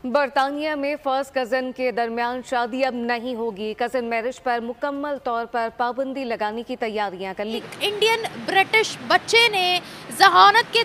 बर्तानिया में first cousin के दरमियान शादी अब नहीं होगी। कजन मैरिज पर मुकम्मल तौर पर पाबंदी लगाने की तैयारियां कर ली। इंडियन ब्रिटिश बच्चे ने जहानत के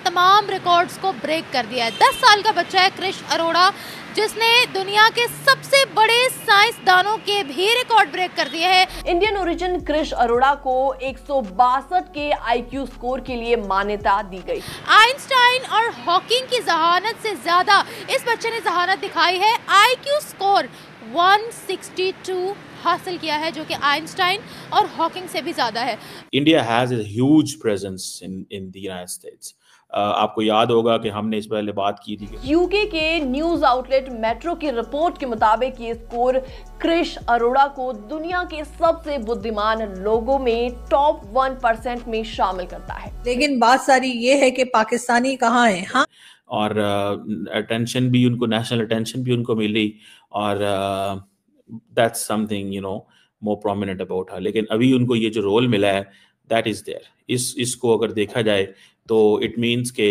तमाम रिकॉर्ड्स को ब्रेक कर दिया है। 10 साल का बच्चा है क्रिश अरोड़ा, जिसने दुनिया के सबसे बड़े साइंसदानों के भी रिकॉर्ड ब्रेक कर दिए हैं। इंडियन ओरिजिन क्रिश अरोड़ा को 162 के IQ स्कोर के लिए मान्यता दी गई। आइंस्टाइन और हॉकिंग की जहानत से ज्यादा इस बच्चे ने जहानत दिखाई है। IQ स्कोर 162 हासिल किया है, जो कि आइंस्टाइन और हॉकिंग से भी ज्यादा है। India has a huge presence in the United states. आपको याद होगा कि हमने इस पहले बात की थी। यूके के न्यूज आउटलेट मेट्रो की रिपोर्ट के मुताबिक ये स्कोर क्रिश अरोड़ा को दुनिया के सबसे बुद्धिमान लोगों में टॉप 1% में शामिल करता है। लेकिन बात सारी ये है कि पाकिस्तानी कहाँ हैं? हाँ, और अटेंशन भी उनको, नेशनल अटेंशन भी उनको मिली, और that's something more prominent about her. लेकिन अभी उनको ये जो रोल मिला है दैट इज देयर। इसको अगर देखा जाए तो इट मीन्स के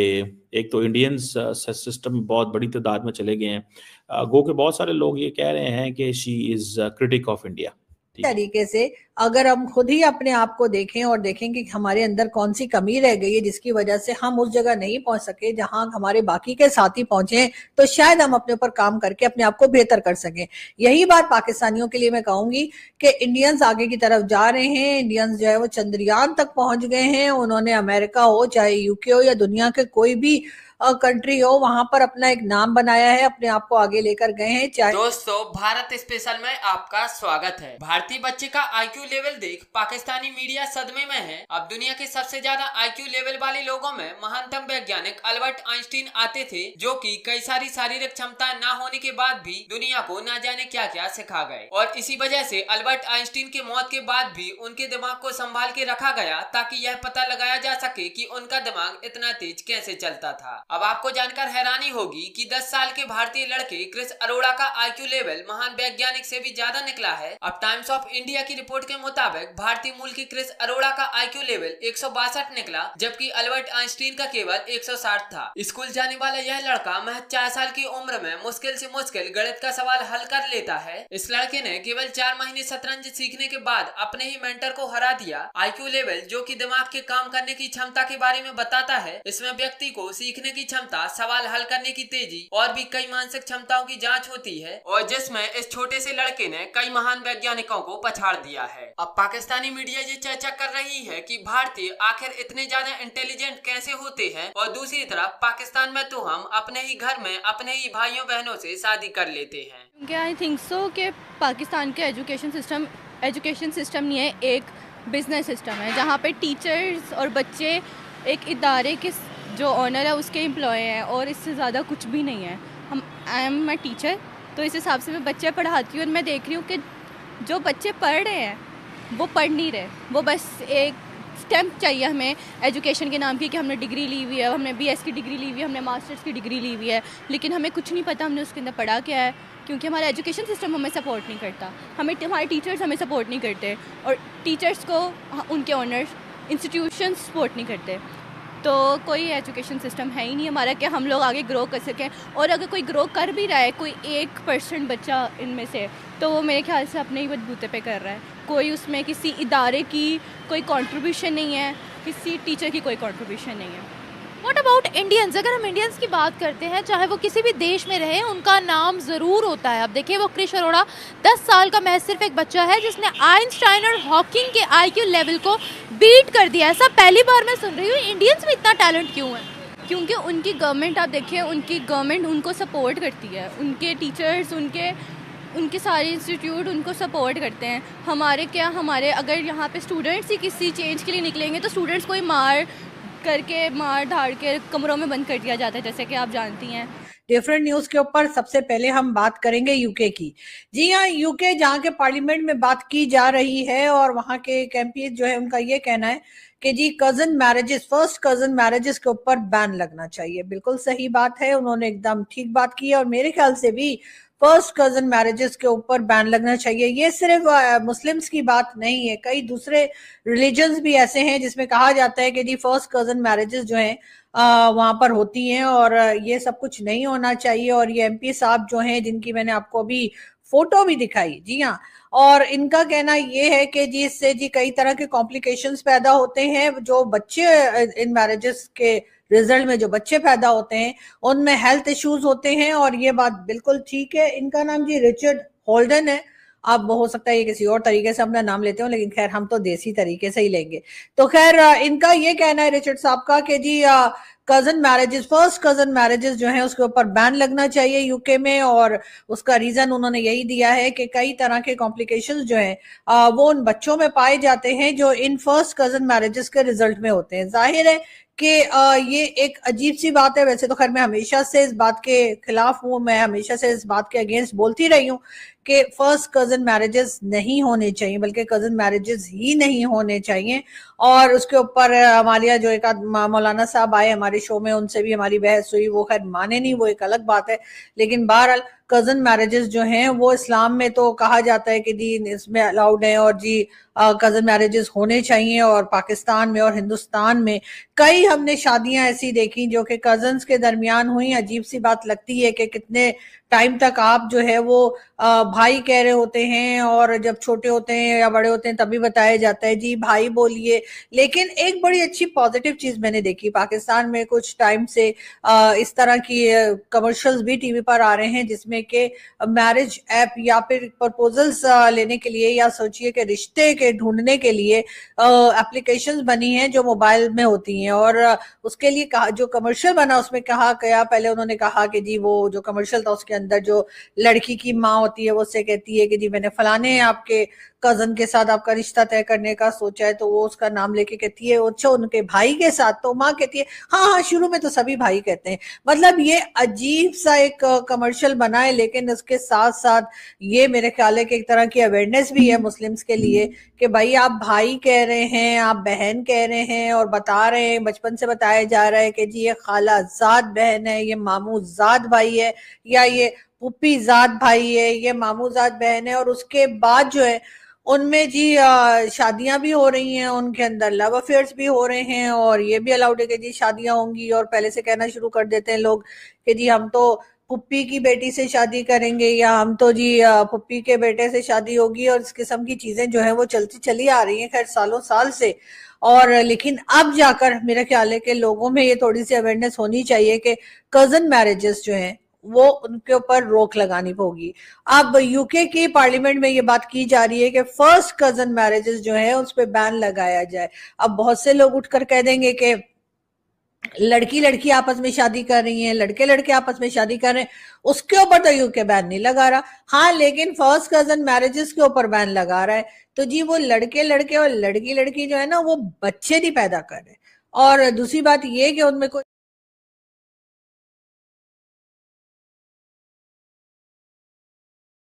एक तो इंडियंस सिस्टम में बहुत बड़ी तादाद में चले गए हैं। गो के बहुत सारे लोग ये कह रहे हैं कि she is critic of India. तरीके से अगर हम खुद ही अपने आप को देखें और देखें कि हमारे अंदर कौन सी कमी रह गई है जिसकी वजह से हम उस जगह नहीं पहुंच सके जहां हमारे बाकी के साथी पहुंचे, तो शायद हम अपने ऊपर काम करके अपने आप को बेहतर कर सकें। यही बात पाकिस्तानियों के लिए मैं कहूंगी कि इंडियंस आगे की तरफ जा रहे हैं। इंडियंस जो है वो चंद्रयान तक पहुंच गए हैं। उन्होंने अमेरिका हो, चाहे यूके हो या दुनिया के कोई भी कंट्री हो, वहां पर अपना एक नाम बनाया है, अपने आप को आगे लेकर गए हैं। चाहे दोस्तों, भारत स्पेशल में आपका स्वागत है। भारतीय बच्चे का IQ लेवल देख पाकिस्तानी मीडिया सदमे में है। अब दुनिया के सबसे ज्यादा IQ लेवल वाले लोगों में महानतम वैज्ञानिक अल्बर्ट आइंस्टीन आते थे, जो कि कई सारी शारीरिक क्षमता न होने के बाद भी दुनिया को न जाने क्या क्या सिखा गए। और इसी वजह से अल्बर्ट आइंस्टीन की मौत के बाद भी उनके दिमाग को संभाल के रखा गया, ताकि यह पता लगाया जा सके कि उनका दिमाग इतना तेज कैसे चलता था। अब आपको जानकर हैरानी होगी कि 10 साल के भारतीय लड़के क्रिश अरोड़ा का IQ लेवल महान वैज्ञानिक से भी ज्यादा निकला है। अब टाइम्स ऑफ इंडिया की रिपोर्ट के मुताबिक भारतीय मूल की क्रिश अरोड़ा का IQ लेवल 162 निकला, जबकि अल्बर्ट आइंस्टीन का केवल 160 था। स्कूल जाने वाला यह लड़का महज 4 साल की उम्र में मुश्किल से मुश्किल गणित का सवाल हल कर लेता है। इस लड़के ने केवल 4 महीने शतरंज सीखने के बाद अपने ही मेंटर को हरा दिया। IQ लेवल, जो कि दिमाग के काम करने की क्षमता के बारे में बताता है, इसमें व्यक्ति को सीखने की क्षमता, सवाल हल करने की तेजी और भी कई मानसिक क्षमताओं की जांच होती है, और जिसमें इस छोटे से लड़के ने कई महान वैज्ञानिकों को पछाड़ दिया है। अब पाकिस्तानी मीडिया ये चर्चा कर रही है कि भारतीय आखिर इतने ज्यादा इंटेलिजेंट कैसे होते हैं, और दूसरी तरफ पाकिस्तान में तो हम अपने ही घर में अपने ही भाइयों बहनों से शादी कर लेते हैं। आई थिंक सो कि पाकिस्तान का एजुकेशन सिस्टम नहीं है, एक बिजनेस सिस्टम है, जहाँ पे टीचर्स और बच्चे एक इदारे के जो ऑनर है उसके एम्प्लॉय हैं, और इससे ज़्यादा कुछ भी नहीं है। आई एम माई टीचर, तो इस हिसाब से मैं बच्चे पढ़ाती हूँ, और मैं देख रही हूँ कि जो बच्चे पढ़ रहे हैं वो पढ़ नहीं रहे। वो बस एक स्टैम्प चाहिए हमें एजुकेशन के नाम की, कि हमने डिग्री ली हुई है, हमने BS की डिग्री ली हुई है, हमने मास्टर्स की डिग्री ली हुई है, लेकिन हमें कुछ नहीं पता हमने उसके अंदर पढ़ा क्या है, क्योंकि हमारा एजुकेशन सिस्टम हमें सपोर्ट नहीं करता। हमारे टीचर्स हमें सपोर्ट नहीं करते, और टीचर्स को उनके ऑनर्स इंस्टीट्यूशन सपोर्ट नहीं करते। तो कोई एजुकेशन सिस्टम है ही नहीं हमारा कि हम लोग आगे ग्रो कर सकें। और अगर कोई ग्रो कर भी रहा है, कोई 1% बच्चा इनमें से, तो वो मेरे ख्याल से अपने ही बलबूते पे कर रहा है। कोई उसमें किसी इदारे की कोई कंट्रीब्यूशन नहीं है, किसी टीचर की कोई कंट्रीब्यूशन नहीं है। What about Indians? अगर हम इंडियंस की बात करते हैं, चाहे वो किसी भी देश में रहे, उनका नाम ज़रूर होता है। अब देखिए, वो क्रिश अरोड़ा 10 साल का महज सिर्फ एक बच्चा है जिसने आइंस्टाइन और हॉकिंग के IQ लेवल को बीट कर दिया। ऐसा पहली बार मैं सुन रही हूँ। इंडियंस में इतना टैलेंट क्यों है? क्योंकि उनकी गवर्नमेंट, आप देखिए, उनकी गवर्नमेंट उनको सपोर्ट करती है, उनके टीचर्स, उनके सारे इंस्टीट्यूट उनको सपोर्ट करते हैं। हमारे अगर यहाँ पे स्टूडेंट्स ही किसी चेंज के लिए निकलेंगे, तो स्टूडेंट्स को ही मार धाड़ के कमरों में बंद कर दिया जाता है, जैसे कि आप जानती हैं। डिफरेंट न्यूज के ऊपर सबसे पहले हम बात करेंगे यूके की। जी हाँ, यूके जहाँ के पार्लियामेंट में बात की जा रही है, और वहाँ के MP जो है उनका ये कहना है कि जी cousin marriages, first cousin marriages के ऊपर बैन लगना चाहिए। बिल्कुल सही बात है, उन्होंने एकदम ठीक बात की है, और मेरे ख्याल से भी फर्स्ट कजन मैरिजेस के ऊपर बैन लगना चाहिए। ये सिर्फ मुस्लिम्स की बात नहीं है, कई दूसरे रिलीजन्स भी ऐसे हैं जिसमें कहा जाता है कि जी फर्स्ट कजन मैरिजेस जो हैं वहां पर होती हैं, और ये सब कुछ नहीं होना चाहिए। और ये एमपी साहब जो हैं, जिनकी मैंने आपको अभी फोटो भी दिखाई, जी हाँ, और इनका कहना ये है कि जी इससे जी कई तरह के कॉम्प्लिकेशंस पैदा होते हैं, जो बच्चे इन मैरिजेस के रिजल्ट में जो बच्चे पैदा होते हैं उनमें हेल्थ इश्यूज होते हैं, और ये बात बिल्कुल ठीक है। इनका नाम जी रिचर्ड होल्डन है। अब हो सकता है ये किसी और तरीके से अपना नाम लेते हो, लेकिन खैर हम तो देसी तरीके से ही लेंगे। तो खैर इनका ये कहना है रिचर्ड साहब का कि जी cousin marriages, first cousin marriages जो है उसके ऊपर बैन लगना चाहिए यूके में, और उसका रीजन उन्होंने यही दिया है कि कई तरह के कॉम्प्लिकेशंस जो हैं वो उन बच्चों में पाए जाते हैं जो इन फर्स्ट कजन मैरिजेस के रिजल्ट में होते हैं। जाहिर है कि ये एक अजीब सी बात है। वैसे तो खैर मैं हमेशा से इस बात के खिलाफ हूँ, मैं हमेशा से इस बात के अगेंस्ट बोलती रही हूँ कि फर्स्ट कजन मैरिजेस नहीं होने चाहिए, बल्कि कजन मैरिजेस ही नहीं होने चाहिए। और उसके ऊपर हमारे जो एक मौलाना साहब आए हमारे शो में, उनसे भी हमारी बहस हुई, वो खैर माने नहीं, वो एक अलग बात है। लेकिन बहरहाल कजन मैरिजेस जो हैं वो इस्लाम में तो कहा जाता है कि जी इसमें अलाउड है, और जी कजन मैरिजेस होने चाहिए। और पाकिस्तान में और हिंदुस्तान में कई हमने शादियां ऐसी देखी जो कि कजन्स के दरमियान हुई। अजीब सी बात लगती है कि कितने टाइम तक आप जो है वो भाई कह रहे होते हैं, और जब छोटे होते हैं या बड़े होते हैं तभी बताया जाता है जी भाई बोलिए। लेकिन एक बड़ी अच्छी पॉजिटिव चीज मैंने देखी पाकिस्तान में कुछ टाइम से, इस तरह की कमर्शियल्स भी टीवी पर आ रहे हैं जिसमें कि मैरिज ऐप या फिर प्रपोजल्स लेने के लिए, या सोचिए कि रिश्ते के ढूंढने के लिए एप्लीकेशंस बनी हैं जो मोबाइल में होती हैं। और उसके लिए कहा, जो कमर्शियल बना उसमें कहा गया, पहले उन्होंने कहा कि जी वो जो कमर्शियल था उसके अंदर जो लड़की की माँ होती है वो उससे कहती है कि जी मैंने फलाने आपके कजन के साथ आपका रिश्ता तय करने का सोचा है, तो वो उसका नाम लेके कहती है अच्छा उनके भाई के साथ, तो माँ कहती है हाँ हाँ, शुरू में तो सभी भाई कहते हैं। मतलब ये अजीब सा एक कमर्शियल बना है, लेकिन उसके साथ साथ ये मेरे ख्याल है कि एक तरह की अवेयरनेस भी है मुस्लिम्स के लिए कि भाई आप भाई कह रहे हैं, आप बहन कह रहे हैं, और बता रहे हैं, बचपन से बताया जा रहा है कि जी ये खाला जात बहन है, ये मामू जात भाई है, या ये पुप्पी जात भाई है, ये मामू जात बहन है। और उसके बाद जो है उनमें जी शादियां भी हो रही हैं, उनके अंदर लव अफेयर्स भी हो रहे हैं, और ये भी अलाउड है कि जी शादियां होंगी। और पहले से कहना शुरू कर देते हैं लोग कि जी हम तो पुप्पी की बेटी से शादी करेंगे, या हम तो जी पुप्पी के बेटे से शादी होगी, और इस किस्म की चीजें जो है वो चलती चली आ रही हैं खैर सालों साल से। और लेकिन अब जाकर मेरा ख्याल है कि लोगों में ये थोड़ी सी अवेयरनेस होनी चाहिए कि कजन मैरिजेस जो हैं वो उनके ऊपर रोक लगानी होगी। अब यूके की पार्लियामेंट में ये बात की जा रही है कि फर्स्ट कजन मैरिजेस जो है उस पर बैन लगाया जाए। अब बहुत से लोग उठकर कह देंगे कि लड़की लड़की आपस में शादी कर रही हैं, लड़के लड़के आपस में शादी कर रहे हैं, उसके ऊपर तो यूके बैन नहीं लगा रहा। हाँ, लेकिन फर्स्ट कजन मैरिजेस के ऊपर बैन लगा रहा है। तो जी वो लड़के लड़के और लड़की लड़की जो है ना वो बच्चे नहीं पैदा कर रहे। और दूसरी बात ये कि उनमें कोई